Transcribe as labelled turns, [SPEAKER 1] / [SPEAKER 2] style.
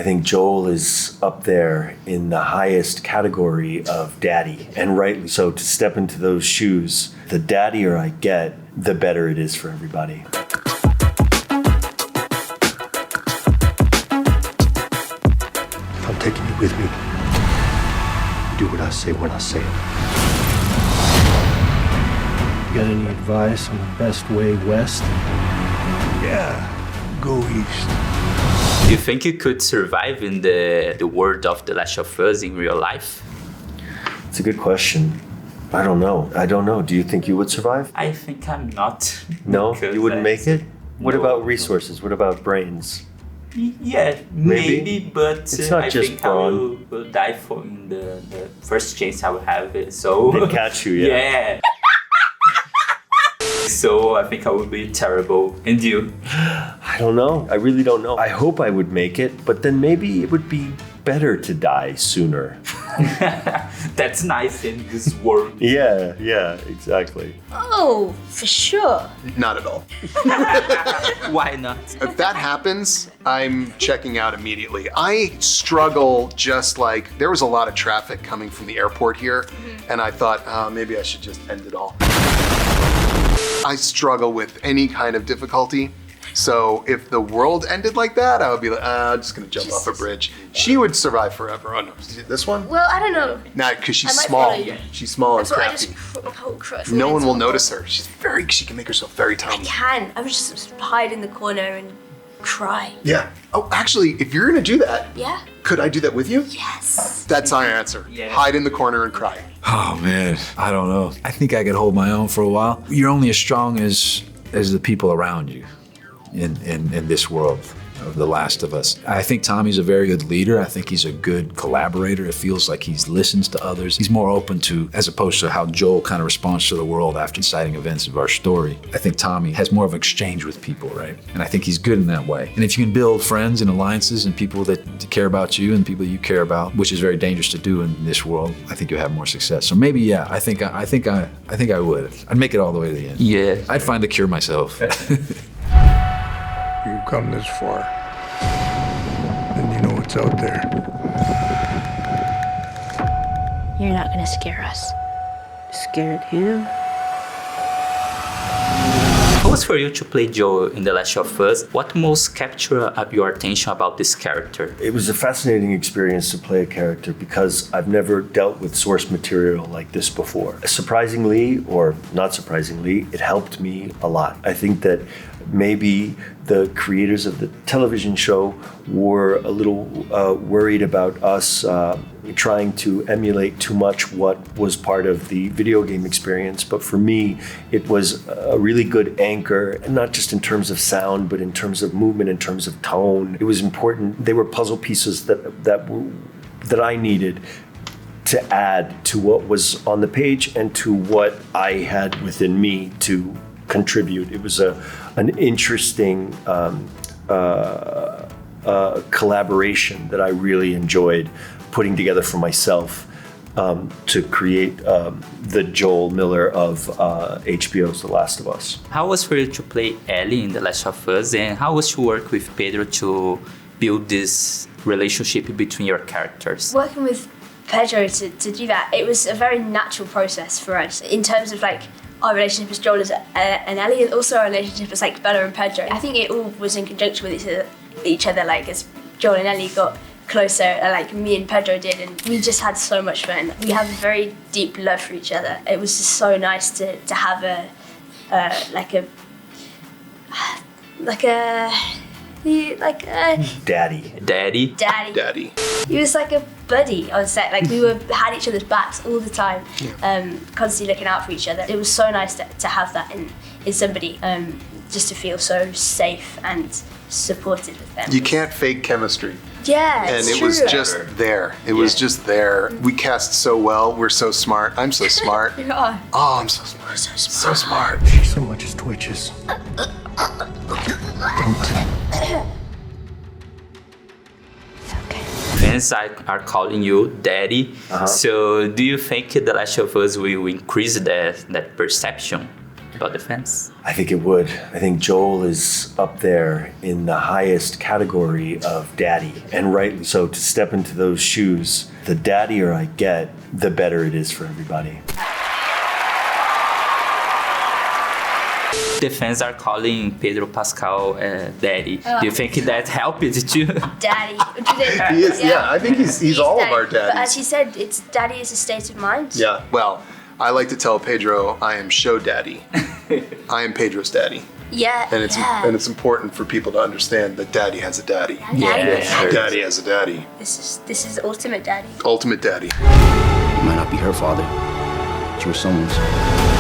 [SPEAKER 1] think Joel is up there in the highest category of daddy, and rightly so. To step into those shoes, the daddier I get, the better it is for everybody. I'm taking you with me. Do what I say when I say it. You got any advice on the best way west?
[SPEAKER 2] Yeah, go east.
[SPEAKER 3] Do you think you could survive in the world of The Last of Us in real life?
[SPEAKER 1] It's a good question. I don't know. Do you think you would survive?
[SPEAKER 3] I think I'm not.
[SPEAKER 1] No? You wouldn't make it? What about resources? What about brains?
[SPEAKER 3] Yeah, maybe, but
[SPEAKER 1] it's not
[SPEAKER 3] I
[SPEAKER 1] just
[SPEAKER 3] think
[SPEAKER 1] brawn.
[SPEAKER 3] I will die for in the first chance I will have it. So
[SPEAKER 1] They'd catch you, yeah.
[SPEAKER 3] Yeah. So I think I would be terrible. And you?
[SPEAKER 1] I don't know. I really don't know. I hope I would make it, but then maybe it would be better to die sooner.
[SPEAKER 3] That's nice in this world.
[SPEAKER 1] Yeah, exactly.
[SPEAKER 4] Oh, for sure.
[SPEAKER 5] Not at all.
[SPEAKER 3] Why not?
[SPEAKER 5] If that happens, I'm checking out immediately. I struggle just like, there was a lot of traffic coming from the airport here, and I thought, maybe I should just end it all. I struggle with any kind of difficulty. So if the world ended like that, I would be like, I'm just gonna jump off a bridge. She would survive forever. Oh no, this one?
[SPEAKER 4] Well, I don't know.
[SPEAKER 5] Nah, because she's
[SPEAKER 4] I might
[SPEAKER 5] small.
[SPEAKER 4] follow you.
[SPEAKER 5] She's small and
[SPEAKER 4] So I
[SPEAKER 5] crafty.
[SPEAKER 4] just
[SPEAKER 5] No one will notice her. She can make herself very tiny.
[SPEAKER 4] I would just hide in the corner and cry.
[SPEAKER 5] Yeah. Oh, actually, if you're gonna do that,
[SPEAKER 4] Yeah?
[SPEAKER 5] could I do that with you?
[SPEAKER 4] Yes.
[SPEAKER 5] That's our answer.
[SPEAKER 3] Yeah.
[SPEAKER 5] Hide in the corner and cry.
[SPEAKER 2] Oh man, I don't know. I think I could hold my own for a while. You're only as strong as the people around you in this world of The Last of Us. I think Tommy's a very good leader. I think he's a good collaborator. It feels like he listens to others. He's more open to, as opposed to how Joel kind of responds to the world after inciting events of our story. I think Tommy has more of an exchange with people, right? And I think he's good in that way. And if you can build friends and alliances and people that care about you and people you care about, which is very dangerous to do in this world, I think you'll have more success. So maybe, yeah, I think I would. I'd make it all the way to the end.
[SPEAKER 3] Yeah.
[SPEAKER 2] I'd find the cure myself.
[SPEAKER 6] You've come this far, then you know what's out there.
[SPEAKER 4] You're not gonna scare us.
[SPEAKER 7] Scared him?
[SPEAKER 3] How was for you to play Joel in The Last of Us? What most captured your attention about this character?
[SPEAKER 1] It was a fascinating experience to play a character because I've never dealt with source material like this before. Surprisingly, or not surprisingly, it helped me a lot. I think that maybe the creators of the television show were a little worried about us trying to emulate too much what was part of the video game experience. But for me, it was a really good anchor, and not just in terms of sound, but in terms of movement, in terms of tone. It was important. They were puzzle pieces that I needed to add to what was on the page and to what I had within me to contribute. It was an interesting collaboration that I really enjoyed putting together for myself to create the Joel Miller of HBO's The Last of Us.
[SPEAKER 3] How was for you to play Ellie in The Last of Us, and how was to work with Pedro to build this relationship between your characters?
[SPEAKER 4] Working with Pedro to do that, it was a very natural process for us in terms of like our relationship as Joel and Ellie, and also our relationship as like Bella and Pedro. I think it all was in conjunction with each other, like as Joel and Ellie got closer, like me and Pedro did, and we just had so much fun. We have a very deep love for each other. It was just so nice to have
[SPEAKER 3] Daddy.
[SPEAKER 4] He was like a buddy on set. Like we had each other's backs all the time, constantly looking out for each other. It was so nice to have that in somebody, just to feel so safe and supported with them.
[SPEAKER 5] You can't fake chemistry.
[SPEAKER 4] Yeah,
[SPEAKER 5] And it
[SPEAKER 4] true.
[SPEAKER 5] was just there. It was just there. We cast so well. We're so smart. I'm so smart.
[SPEAKER 4] You are.
[SPEAKER 5] Oh, I'm so smart. So smart.
[SPEAKER 1] She so much as twitches.
[SPEAKER 3] Fans are calling you Daddy. So do you think The Last of Us will increase that perception about the fans?
[SPEAKER 1] I think it would. I think Joel is up there in the highest category of daddy, and rightly so. To step into those shoes, the daddier I get, the better it is for everybody.
[SPEAKER 3] The fans are calling Pedro Pascal daddy. Do you think that helped you?
[SPEAKER 4] Daddy.
[SPEAKER 5] He is, yeah, I think he's all of our
[SPEAKER 4] But
[SPEAKER 5] daddies.
[SPEAKER 4] as he said, it's daddy is a state of mind.
[SPEAKER 5] Yeah, well, I like to tell Pedro I am show daddy. I am Pedro's daddy.
[SPEAKER 4] Yeah.
[SPEAKER 5] And it's important for people to understand that daddy has a daddy.
[SPEAKER 3] Yeah.
[SPEAKER 5] Daddy has a daddy.
[SPEAKER 4] This is ultimate daddy.
[SPEAKER 5] Ultimate daddy.
[SPEAKER 8] You might not be her father, but you were someone's.